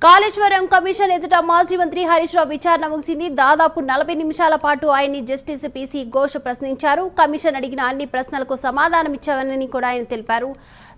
Kaleshwaram commission ఎదుట మాజీ మంత్రి హరీష్ రావు విచారణ ముగిసింది. దాదాపు 40 నిమిషాల పాటు ఆయన్ని జస్టిస్ పీసీ ఘోష్ ప్రశ్నించారు. కమిషన్ అడిగిన అన్ని ప్రశ్నలకు సమాధానం ఇచ్చామని కూడా ఆయన తెలిపారు.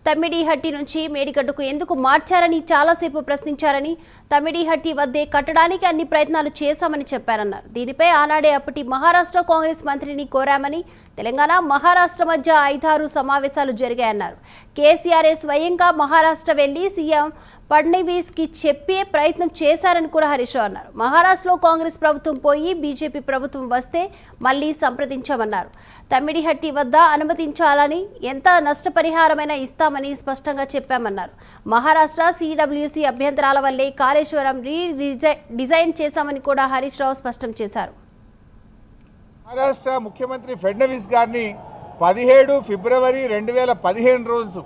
తమ్మిడిహట్టి నుంచి మేడిగడ్డకు ఎందుకు మార్చారని చాలాసేపు ప్రశ్నించారని, తమ్మిడిహట్టి వద్దే కట్టడానికి అన్ని ప్రయత్నాలు చేశామని చెప్పారన్నారు. దీనిపై ఆనాడే అప్పటి మహారాష్ట్ర కాంగ్రెస్ మంత్రిని కోరామని, తెలంగాణ మహారాష్ట్ర మధ్య 5-6 సమావేశాలు జరిగాయన్నారు. కేసీఆర్ స్వయంగా మహారాష్ట్ర వెళ్లి సీఎం ఫడ్నవీస్ కి చెప్పే ప్రయత్నం చేశారని కూడా హరీష్ రావు అన్నారు. మహారాష్ట్రలో కాంగ్రెస్ ప్రభుత్వం పోయి బీజేపీ ప్రభుత్వం వస్తే మళ్లీ సంప్రదించామన్నారు. తమ్మిడిహట్టి వద్ద అనుమతించాలని, ఎంత నష్టపరిహారమైనా ఇస్తామని స్పష్టంగా చెప్పామన్నారు. మహారాష్ట్ర సిడబ్ల్యూసీ అభ్యంతరాల వల్లే కాళేశ్వరం డిజైన్ చేశామని కూడా హరీష్ రావు స్పష్టం చేశారు. మహారాష్ట్ర ముఖ్యమంత్రి ఫడ్నవీస్ గారిని 17 ఫిబ్రవరి 2015 రోజు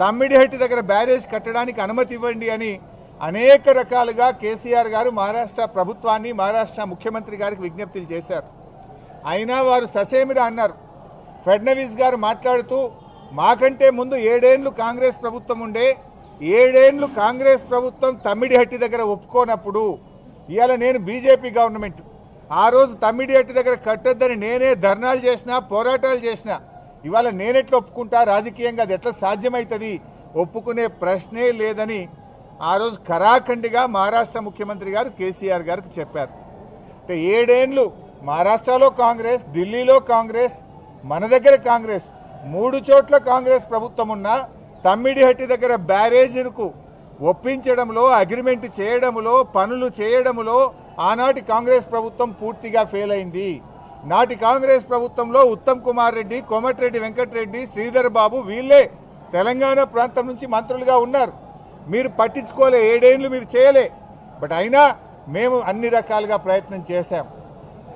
తమ్మిడిహట్టి దగ్గర బ్యారేజ్ కట్టడానికి అనుమతి ఇవ్వండి అని అనేక రకాలుగా కేసీఆర్ గారు మహారాష్ట్ర ప్రభుత్వాన్ని, మహారాష్ట్ర ముఖ్యమంత్రి గారికి విజ్ఞప్తులు చేశారు. అయినా వారు ససేమిరా అన్నారు. ఫడ్నవీస్ గారు మాట్లాడుతూ, మాకంటే ముందు 7 ఏళ్లు కాంగ్రెస్ ప్రభుత్వం ఉండే, 7 ఏళ్లు కాంగ్రెస్ ప్రభుత్వం తమ్మిడిహట్టి దగ్గర ఒప్పుకోనప్పుడు ఇవాళ నేను బీజేపీ గవర్నమెంట్, ఆ రోజు తమ్మిడిహట్టి దగ్గర కట్టొద్దని నేనే ధర్నాలు చేసినా, పోరాటాలు చేసినా, ఇవాళ నేనెట్లా ఒప్పుకుంటా, రాజకీయంగా అది ఎట్లా సాధ్యమవుతుంది, ఒప్పుకునే ప్రశ్నే లేదని ఆ రోజు ఖరాఖండిగా మహారాష్ట్ర ముఖ్యమంత్రి గారు కేసీఆర్ గారికి చెప్పారు. అంటే 7 ఏళ్లు మహారాష్ట్రలో కాంగ్రెస్, ఢిల్లీలో కాంగ్రెస్, మన దగ్గర కాంగ్రెస్, 3 చోట్ల కాంగ్రెస్ ప్రభుత్వం ఉన్నా తమ్మిడిహట్టి దగ్గర బ్యారేజీలకు ఒప్పించడంలో, అగ్రిమెంట్ చేయడంలో, పనులు చేయడంలో ఆనాటి కాంగ్రెస్ ప్రభుత్వం పూర్తిగా ఫెయిల్ అయింది. నాటి కాంగ్రెస్ ప్రభుత్వంలో ఉత్తమ్ కుమార్ రెడ్డి, కోమటిరెడ్డి వెంకటరెడ్డి, శ్రీధర్ బాబు వీళ్ళే తెలంగాణ ప్రాంతం నుంచి మంత్రులుగా ఉన్నారు. మీరు పట్టించుకోలే, 7 ఏళ్లు మీరు చేయలే. బట్ అయినా మేము అన్ని రకాలుగా ప్రయత్నం చేశాం.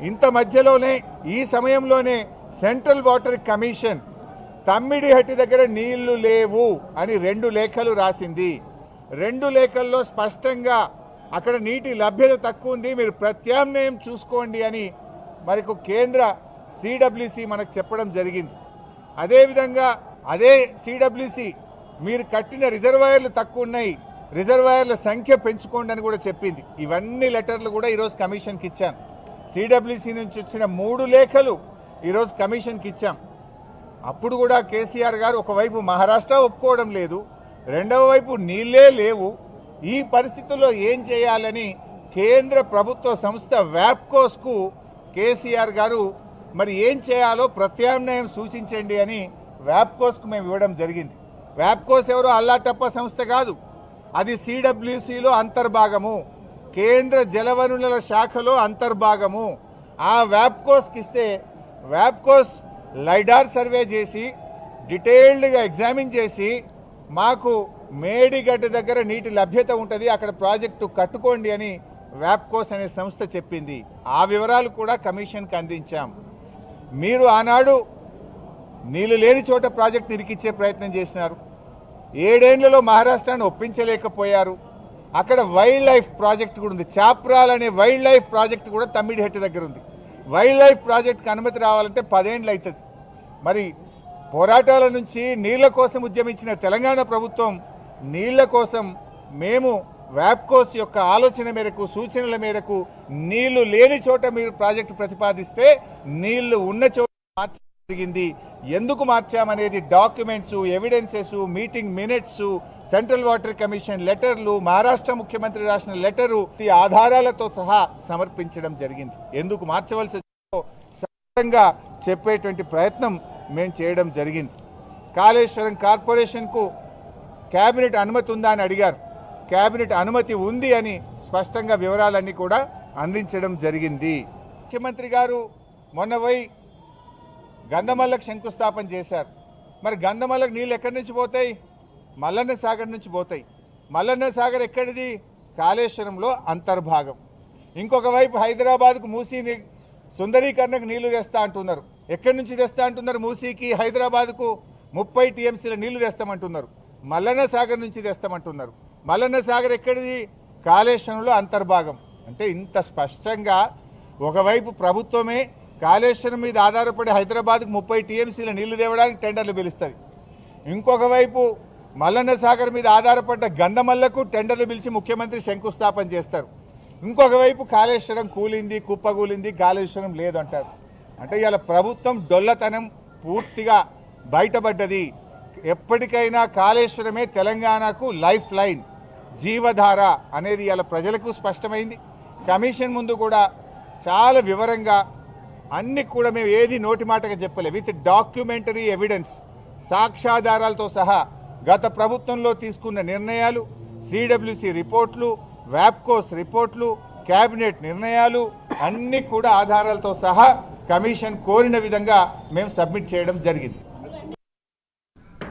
ఇంత మధ్యలోనే, ఈ సమయంలోనే సెంట్రల్ వాటర్ కమిషన్ తమ్మిడిహట్టి దగ్గర నీళ్లు లేవు అని 2 లేఖలు రాసింది. 2 లేఖల్లో స్పష్టంగా అక్కడ నీటి లభ్యత తక్కువ ఉంది, మీరు ప్రత్యామ్నాయం చూసుకోండి అని మనకు కేంద్ర సిడబ్ల్యూసి మనకు చెప్పడం జరిగింది. అదేవిధంగా అదే సిడబ్ల్యూసి మీరు కట్టిన రిజర్వాయర్లు తక్కువ ఉన్నాయి, రిజర్వాయర్ల సంఖ్య పెంచుకోండి అని కూడా చెప్పింది. ఇవన్నీ లెటర్లు కూడా ఈరోజు కమిషన్కి ఇచ్చాను. సిడబ్ల్యూసి నుంచి వచ్చిన 3 లేఖలు ఈరోజు కమిషన్కి ఇచ్చాం. అప్పుడు కూడా కేసీఆర్ గారు ఒకవైపు మహారాష్ట్ర ఒప్పుకోవడం లేదు, రెండవ వైపు నీళ్ళే లేవు. ఈ పరిస్థితుల్లో ఏం చేయాలని కేంద్ర ప్రభుత్వ సంస్థ వ్యాప్కోస్కు కేసీఆర్ గారు మరి ఏం చేయాలో ప్రత్యామ్నాయం సూచించండి అని వ్యాప్కోస్కు మేము ఇవ్వడం జరిగింది. వ్యాప్కోస్ ఎవరో అల్లాటప్ప సంస్థ కాదు, అది సిడబ్ల్యూసిలో అంతర్భాగము, కేంద్ర జలవనరుల శాఖలో అంతర్భాగము. ఆ వ్యాప్కోస్కి ఇస్తే వ్యాప్కోస్ లైడార్ సర్వే చేసి డీటెయిల్డ్గా ఎగ్జామిన్ చేసి మాకు మేడిగడ్డ దగ్గర నీటి లభ్యత ఉంటుంది, అక్కడ ప్రాజెక్టు కట్టుకోండి అని వ్యాప్కోస్ అనే సంస్థ చెప్పింది. ఆ వివరాలు కూడా కమిషన్కి అందించాం. మీరు ఆనాడు నీళ్లు లేని చోట ప్రాజెక్టు ఇరికిచ్చే ప్రయత్నం చేసినారు. 7 ఏళ్లలో మహారాష్ట్రాన్ని ఒప్పించలేకపోయారు. అక్కడ వైల్డ్ లైఫ్ ప్రాజెక్టు కూడా ఉంది, చాప్రాల్ అనే వైల్డ్ లైఫ్ ప్రాజెక్టు కూడా తమ్మిడిహట్టి దగ్గర ఉంది. వైల్డ్ లైఫ్ ప్రాజెక్టుకి అనుమతి రావాలంటే 10 ఏళ్ళు అవుతుంది. మరి పోరాటాల నుంచి నీళ్ల కోసం ఉద్యమించిన తెలంగాణ ప్రభుత్వం నీళ్ల కోసం మేము వ్యాప్కోస్ యొక్క ఆలోచన మేరకు, సూచనల మేరకు నీళ్లు లేని చోట మీరు ప్రాజెక్టు ప్రతిపాదిస్తే నీళ్లు ఉన్న చోట మార్చడం జరిగింది. ఎందుకు మార్చామనేది documents, evidences, meeting minutes, central water commission లెటర్లు, మహారాష్ట్ర ముఖ్యమంత్రి రాసిన లెటరు, ఈ ఆధారాలతో సహా సమర్పించడం జరిగింది. ఎందుకు మార్చవలసి వచ్చిందో స్పష్టంగా చెప్పేటువంటి ప్రయత్నం మేము చేయడం జరిగింది. కాళేశ్వరం కార్పొరేషన్కు కేబినెట్ అనుమతి ఉందా అని అడిగారు. కేబినెట్ అనుమతి ఉంది అని స్పష్టంగా వివరాలన్నీ కూడా అందించడం జరిగింది. ముఖ్యమంత్రి గారు మొన్న పోయి గంధమల్లకు శంకుస్థాపన చేశారు. మరి గంధమల్లకు నీళ్ళు ఎక్కడి నుంచి పోతాయి? మల్లన్న సాగర్ నుంచి పోతాయి. మల్లన్న సాగర్ ఎక్కడిది? కాళేశ్వరంలో అంతర్భాగం. ఇంకొక వైపు హైదరాబాద్కు మూసీ సుందరీకరణకు నీళ్లు తెస్తా అంటున్నారు. ఎక్కడి నుంచి తెస్తా అంటున్నారు? మూసీకి, హైదరాబాద్కు 30 టీఎంసీల నీళ్లు తెస్తామంటున్నారు. మల్లన్న సాగర్ నుంచి తెస్తామంటున్నారు. మల్లన్న సాగర్ ఎక్కడిది? కాళేశ్వరంలో అంతర్భాగం. అంటే ఇంత స్పష్టంగా ఒకవైపు ప్రభుత్వమే కాళేశ్వరం మీద ఆధారపడి హైదరాబాద్కు 30 టీఎంసీల నీళ్లు తేవడానికి టెండర్లు పిలుస్తుంది, ఇంకొక వైపు మల్లన్న సాగర్ మీద ఆధారపడ్డ గంధమల్లకు టెండర్లు పిలిచి ముఖ్యమంత్రి శంకుస్థాపన చేస్తారు. ఇంకొక వైపు కాళేశ్వరం కూలింది, కుప్పగూలింది, కాళేశ్వరం లేదంటారు. అంటే ఇవాళ ప్రభుత్వం డొల్లతనం పూర్తిగా బయటపడ్డది. ఎప్పటికైనా కాళేశ్వరమే తెలంగాణకు లైఫ్ లైన్, జీవధార అనేది ఇవాళ ప్రజలకు స్పష్టమైంది. కమిషన్ ముందు కూడా చాలా వివరంగా అన్ని కూడా మేము ఏది నోటి మాటగా చెప్పలే, విత్ డాక్యుమెంటరీ ఎవిడెన్స్, సాక్ష్యాధారాలతో సహా గత ప్రభుత్వంలో తీసుకున్న నిర్ణయాలు, సిడబ్ల్యూసి రిపోర్ట్లు, వ్యాప్కోస్ రిపోర్ట్లు, కేబినెట్ నిర్ణయాలు అన్ని కూడా ఆధారాలతో సహా కమిషన్ కోరిన విధంగా మేము సబ్మిట్ చేయడం జరిగింది.